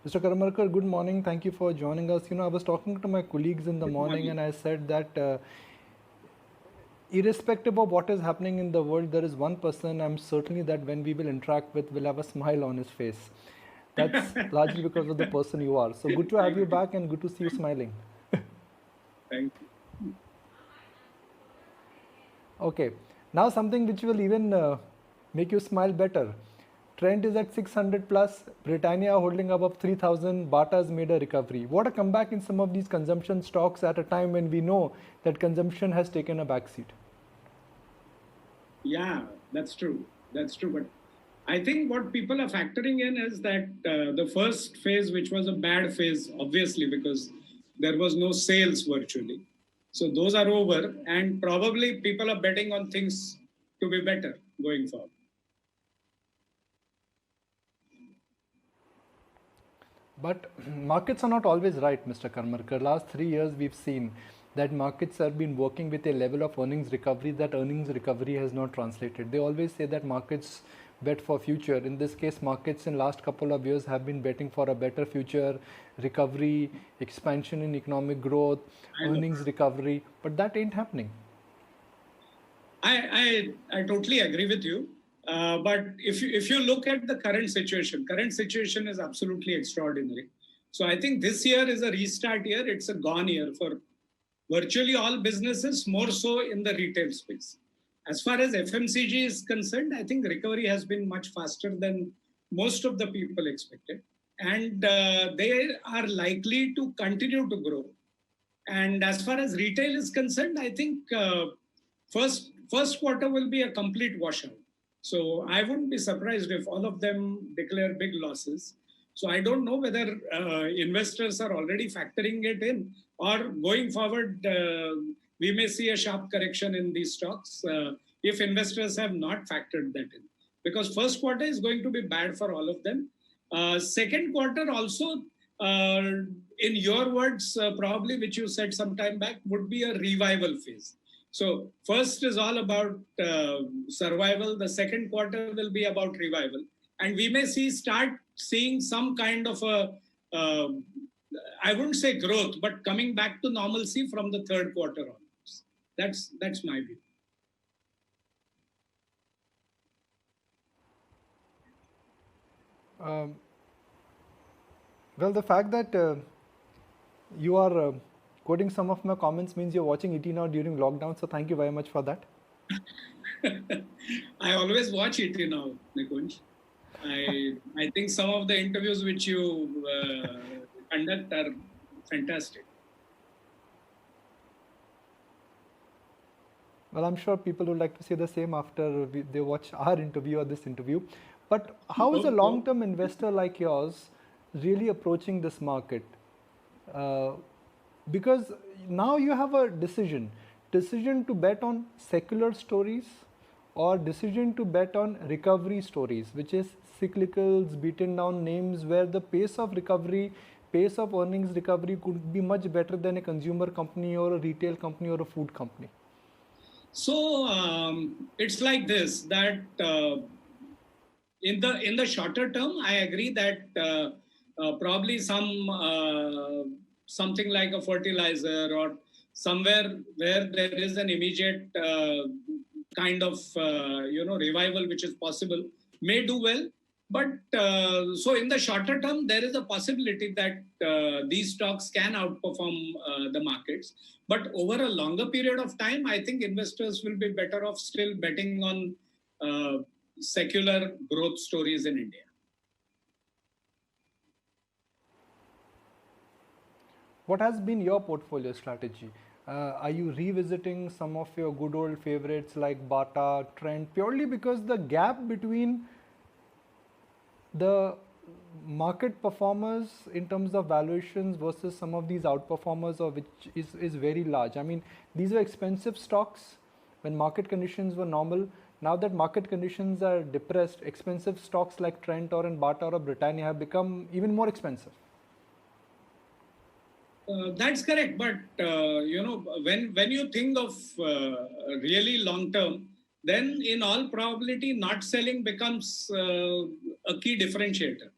Mr. Karmarkar, good morning. Thank you for joining us. I was talking to my colleagues in the morning and I said that irrespective of what is happening in the world, there is one person I'm certainly that when we will interact with will have a smile on his face. That's largely because of the person you are. So good to have you back and good to see you smiling. Thank you. Okay, now something which will even make you smile better. Trend is at 600 plus, Britannia holding above 3000, Bata has made a recovery. What a comeback in some of these consumption stocks at a time when we know that consumption has taken a backseat. Yeah, that's true. That's true. But I think what people are factoring in is that the first phase, which was a bad phase, obviously, because there was no sales virtually. So those are over, and probably people are betting on things to be better going forward. But markets are not always right, Mr. Karmarkar. Last 3 years, we've seen that markets have been working with a level of earnings recovery that earnings recovery has not translated. They always say that markets bet for future. In this case, markets in last couple of years have been betting for a better future, recovery, expansion in economic growth, earnings recovery, but that ain't happening. I totally agree with you. But if you look at the current situation is absolutely extraordinary. So I think this year is a restart year. It's a gone year for virtually all businesses, more so in the retail space. As far as FMCG is concerned, I think recovery has been much faster than most of the people expected. And they are likely to continue to grow. And as far as retail is concerned, I think first quarter will be a complete washout. So I wouldn't be surprised if all of them declare big losses. So I don't know whether investors are already factoring it in, or going forward, we may see a sharp correction in these stocks if investors have not factored that in. Because first quarter is going to be bad for all of them. Second quarter also, in your words, probably, which you said some time back, would be a revival phase. So first is all about survival. The second quarter will be about revival. And we may start seeing some kind of I wouldn't say growth, but coming back to normalcy from the third quarter onwards. That's my view. Well, the fact that you are quoting some of my comments means you're watching ET now during lockdown. So thank you very much for that. I always watch ET now, Nikunj. I think some of the interviews which you conduct are fantastic. Well, I'm sure people would like to say the same after they watch our interview or this interview. But how is a long-term investor like yours really approaching this market? Because now you have a decision to bet on secular stories or decision to bet on recovery stories, which is cyclicals, beaten down names where the pace of recovery, pace of earnings recovery could be much better than a consumer company or a retail company or a food company. So it's like this, that in the shorter term, I agree that probably something like a fertilizer or somewhere where there is an immediate kind of revival which is possible may do well. But so in the shorter term, there is a possibility that these stocks can outperform the markets. But over a longer period of time, I think investors will be better off still betting on secular growth stories in India. What has been your portfolio strategy? Are you revisiting some of your good old favorites like Bata, Trent, purely because the gap between the market performers in terms of valuations versus some of these outperformers, or which is very large? I mean, these were expensive stocks when market conditions were normal. Now that market conditions are depressed, expensive stocks like Trent or in Bata or Britannia have become even more expensive. That's correct, but when you think of really long term, then in all probability, not selling becomes a key differentiator.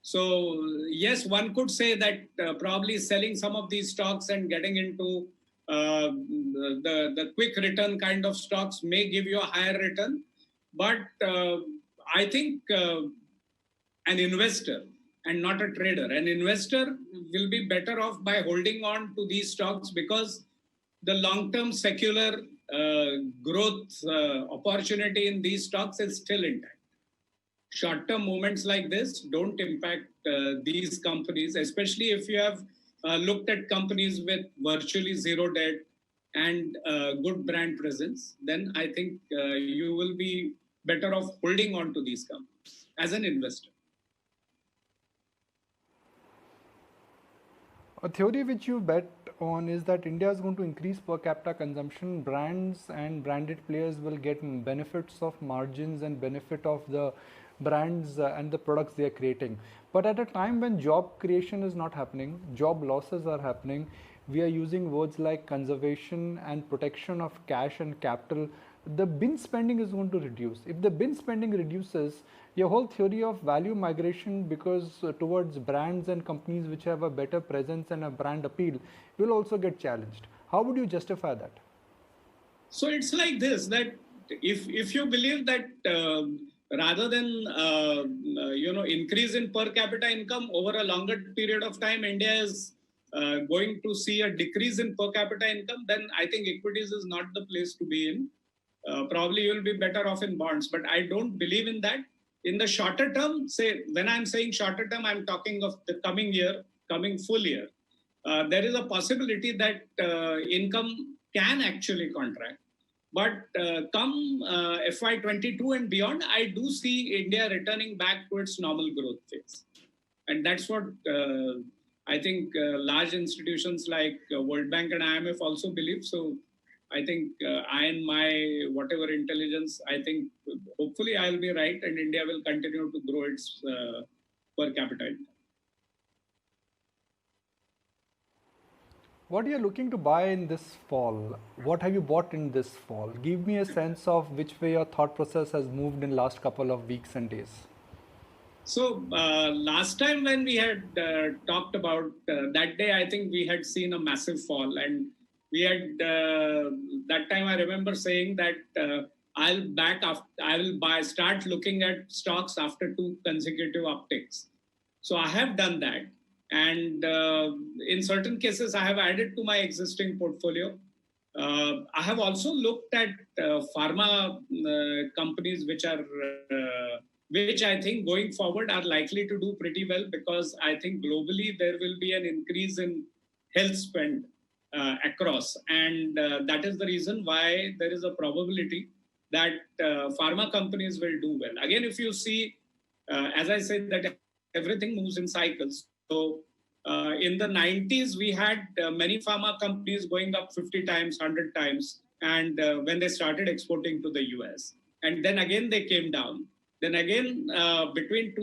So yes, one could say that probably selling some of these stocks and getting into the quick return kind of stocks may give you a higher return. But I think an investor and not a trader, an investor will be better off by holding on to these stocks because the long-term secular growth opportunity in these stocks is still intact. Short-term movements like this don't impact these companies, especially if you have looked at companies with virtually zero debt and good brand presence, then I think you will be better off holding on to these companies as an investor. A theory which you bet on is that India is going to increase per capita consumption. Brands and branded players will get benefits of margins and benefit of the brands and the products they are creating. But at a time when job creation is not happening, job losses are happening, we are using words like conservation and protection of cash and capital, the bin spending is going to reduce. If the bin spending reduces, your whole theory of value migration because towards brands and companies which have a better presence and a brand appeal will also get challenged. How would you justify that? So it's like this, that if you believe that rather than increase in per capita income over a longer period of time, India is going to see a decrease in per capita income, then I think equities is not the place to be in. Probably you'll be better off in bonds, but I don't believe in that. In the shorter term, say when I'm saying shorter term, I'm talking of the coming year, coming full year. There is a possibility that income can actually contract. But come FY22 and beyond, I do see India returning back to its normal growth phase. And that's what I think large institutions like World Bank and IMF also believe. So I think I and my whatever intelligence, I think hopefully I'll be right and India will continue to grow its per capita income. What are you looking to buy in this fall? What have you bought in this fall? Give me a sense of which way your thought process has moved in last couple of weeks and days. So last time when we had talked about that day, I think we had seen a massive fall, and we had that time I remember saying that I will start looking at stocks after 2 consecutive upticks. So I have done that, and in certain cases I have added to my existing portfolio. I have also looked at pharma companies which I think going forward are likely to do pretty well, because I think globally there will be an increase in health spend across. And that is the reason why there is a probability that pharma companies will do well. Again, if you see, as I said, that everything moves in cycles. So in the 90s, we had many pharma companies going up 50 times, 100 times, and when they started exporting to the US. And then again, they came down. Then again, between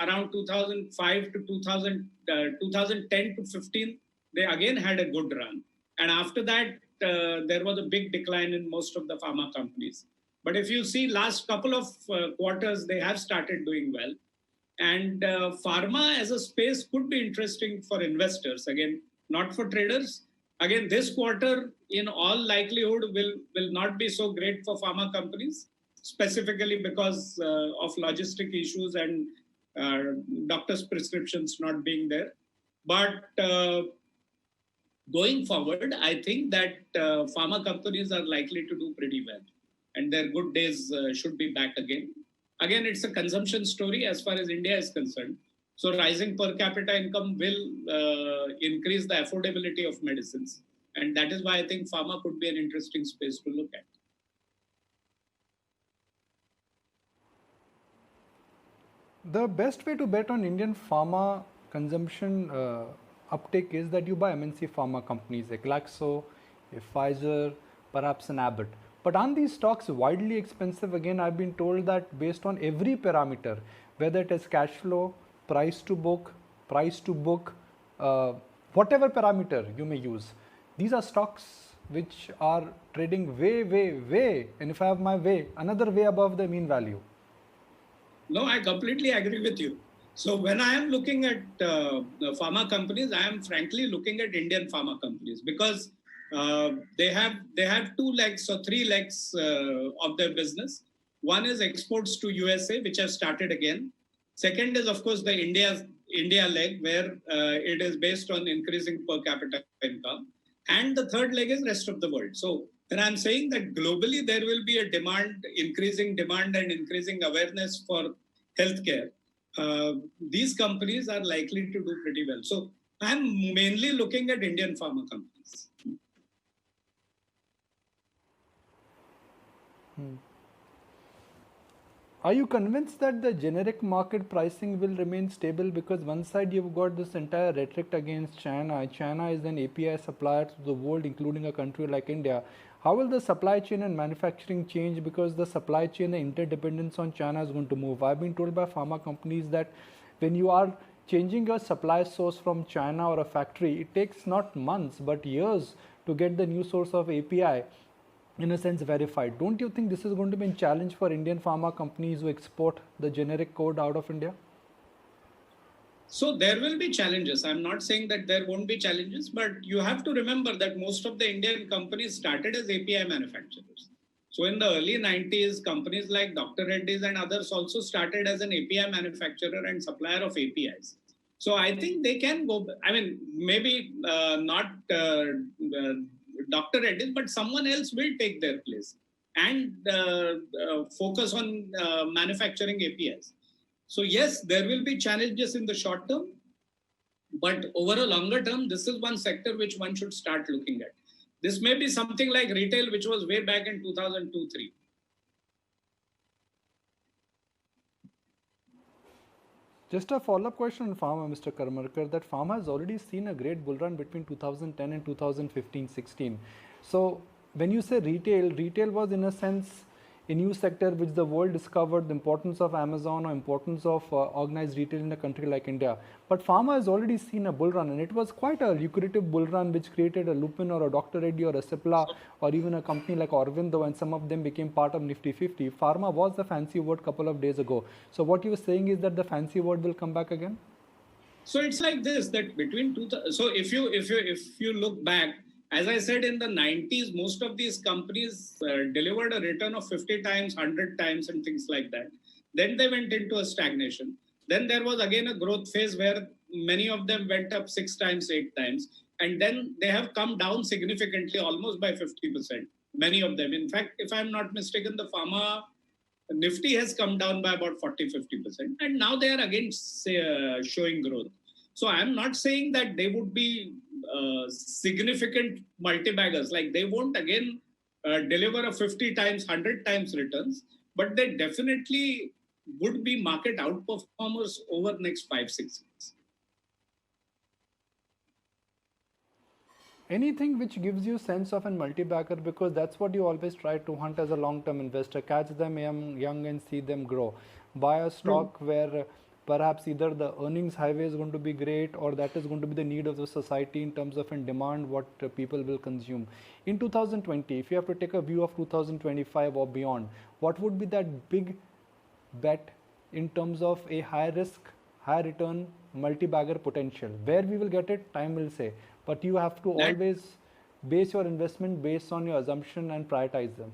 around 2005 to 2010 to 15, they again had a good run. And after that, there was a big decline in most of the pharma companies. But if you see last couple of quarters, they have started doing well. And pharma as a space could be interesting for investors. Again, not for traders. Again, this quarter, in all likelihood, will not be so great for pharma companies, specifically because of logistic issues and doctors' prescriptions not being there. But going forward, I think that pharma companies are likely to do pretty well, and their good days should be back again. Again, it's a consumption story as far as India is concerned. So rising per capita income will increase the affordability of medicines. And that is why I think pharma could be an interesting space to look at. The best way to bet on Indian pharma consumption uptake is that you buy MNC pharma companies like Glaxo, Pfizer, perhaps an Abbott. But aren't these stocks widely expensive? Again, I've been told that based on every parameter, whether it is cash flow, price to book, whatever parameter you may use, these are stocks which are trading way, and if I have my way, another way above the mean value. No, I completely agree with you. So when I am looking at pharma companies, I am frankly looking at Indian pharma companies because they have two legs or three legs of their business. One is exports to USA, which have started again. Second is of course the India leg, where it is based on increasing per capita income, and the third leg is rest of the world. So when I'm saying that globally there will be a increasing demand and increasing awareness for healthcare, these companies are likely to do pretty well. So I'm mainly looking at Indian pharma companies. Are you convinced that the generic market pricing will remain stable? Because one side you've got this entire rhetoric against China. China is an API supplier to the world, including a country like India. How will the supply chain and manufacturing change? Because the supply chain, the interdependence on China is going to move. I've been told by pharma companies that when you are changing your supply source from China or a factory, it takes not months but years to get the new source of API in a sense verified. Don't you think this is going to be a challenge for Indian pharma companies who export the generic code out of India? So there will be challenges. I'm not saying that there won't be challenges, but you have to remember that most of the Indian companies started as API manufacturers. So in the early 90s, companies like Dr. Reddy's and others also started as an API manufacturer and supplier of APIs. So I think they can go, I mean, maybe not Dr. Reddy's, but someone else will take their place and focus on manufacturing APIs. So yes, there will be challenges in the short term, but over a longer term, this is one sector which one should start looking at. This may be something like retail, which was way back in 2002-3. Just a follow-up question on pharma, Mr. Karmarkar, that pharma has already seen a great bull run between 2010 and 2015-16. So when you say retail, retail was in a sense a new sector which the world discovered the importance of Amazon or importance of organized retail in a country like India. But pharma has already seen a bull run, and it was quite a lucrative bull run which created a Lupin or a Dr. Reddy or a Cipla or even a company like Aurobindo, and some of them became part of Nifty 50. Pharma was the fancy word couple of days ago. So what you were saying is that the fancy word will come back again? So it's like this, that between so if you look back, as I said, in the 90s, most of these companies delivered a return of 50 times, 100 times, and things like that. Then they went into a stagnation. Then there was again a growth phase where many of them went up 6 times, 8 times. And then they have come down significantly, almost by 50%. Many of them. In fact, if I'm not mistaken, the pharma Nifty has come down by about 40-50%. And now they are again showing growth. So I'm not saying that they would be significant multibaggers. Like they won't again deliver a 50 times, 100 times returns, but they definitely would be market outperformers over the next 5-6 years. Anything which gives you sense of a multi-bagger, because that's what you always try to hunt as a long-term investor. Catch them young and see them grow. Buy a stock where perhaps either the earnings highway is going to be great, or that is going to be the need of the society in terms of in demand, what people will consume. In 2020, if you have to take a view of 2025 or beyond, what would be that big bet in terms of a high risk, high return multi-bagger potential? Where we will get it, time will say. But you have to always base your investment based on your assumption and prioritize them.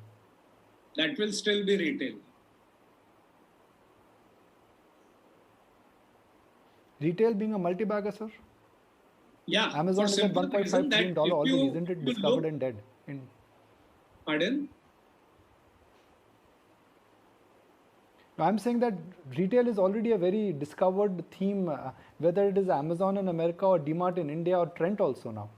That will still be retail. Retail being a multi-bagger, sir? Yeah. Amazon is at $1.5 trillion already, isn't it discovered and dead? Pardon? I'm saying that retail is already a very discovered theme, whether it is Amazon in America or DMart in India or Trent also now.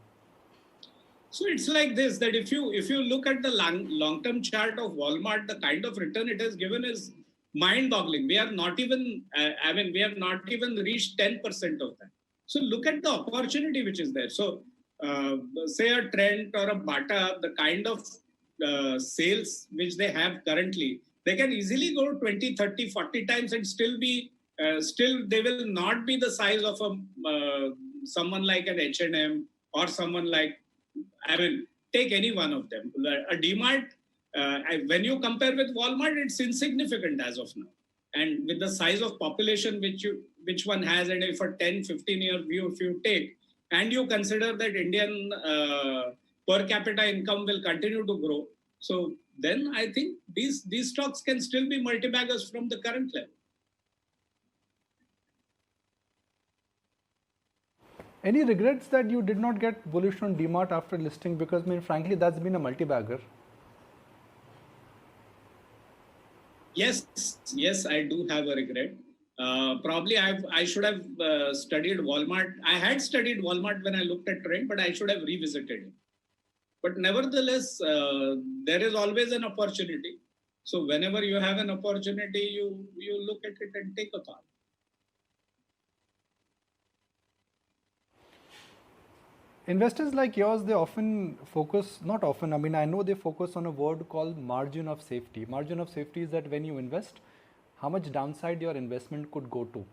So it's like this, that if you look at the long-term chart of Walmart, the kind of return it has given is mind-boggling. We are not even, we have not even reached 10% of that. So look at the opportunity which is there. So say a Trent or a Bata, the kind of sales which they have currently, they can easily go 20, 30, 40 times and still they will not be the size of someone like an H&M or someone like, take any one of them. A DMart, when you compare with Walmart, it's insignificant as of now. And with the size of population which one has, and if a 10, 15-year view if you take, and you consider that Indian per capita income will continue to grow, so then I think these stocks can still be multi-baggers from the current level. Any regrets that you did not get bullish on DMart after listing? Because, I mean, frankly, that's been a multi-bagger. Yes, I do have a regret. Probably I should have studied Walmart. I had studied Walmart when I looked at trend, but I should have revisited it. But nevertheless, there is always an opportunity. So whenever you have an opportunity, you look at it and take a call. Investors like yours, they often focus, not often, I mean, I know they focus on a word called margin of safety. Margin of safety is that when you invest, how much downside your investment could go to.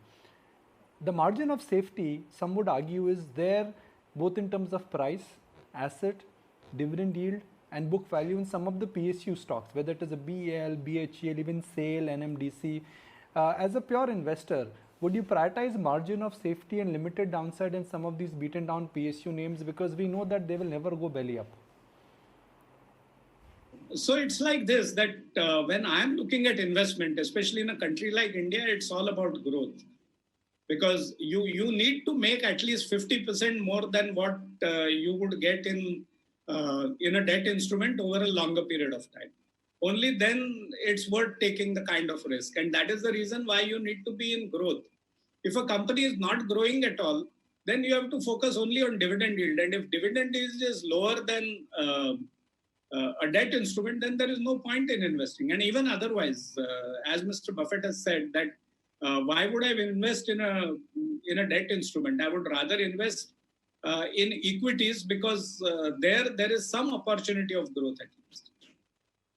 The margin of safety, some would argue, is there both in terms of price, asset, dividend yield, and book value in some of the PSU stocks, whether it is a BEL, BHEL, even SAIL, NMDC. As a pure investor, would you prioritize margin of safety and limited downside in some of these beaten down PSU names, because we know that they will never go belly up? So it's like this, that when I'm looking at investment, especially in a country like India, it's all about growth. Because you need to make at least 50% more than what you would get in a debt instrument over a longer period of time. Only then it's worth taking the kind of risk. And that is the reason why you need to be in growth. If a company is not growing at all, then you have to focus only on dividend yield. And if dividend yield is lower than a debt instrument, then there is no point in investing. And even otherwise, as Mr. Buffett has said, that why would I invest in a debt instrument? I would rather invest in equities, because there is some opportunity of growth at least.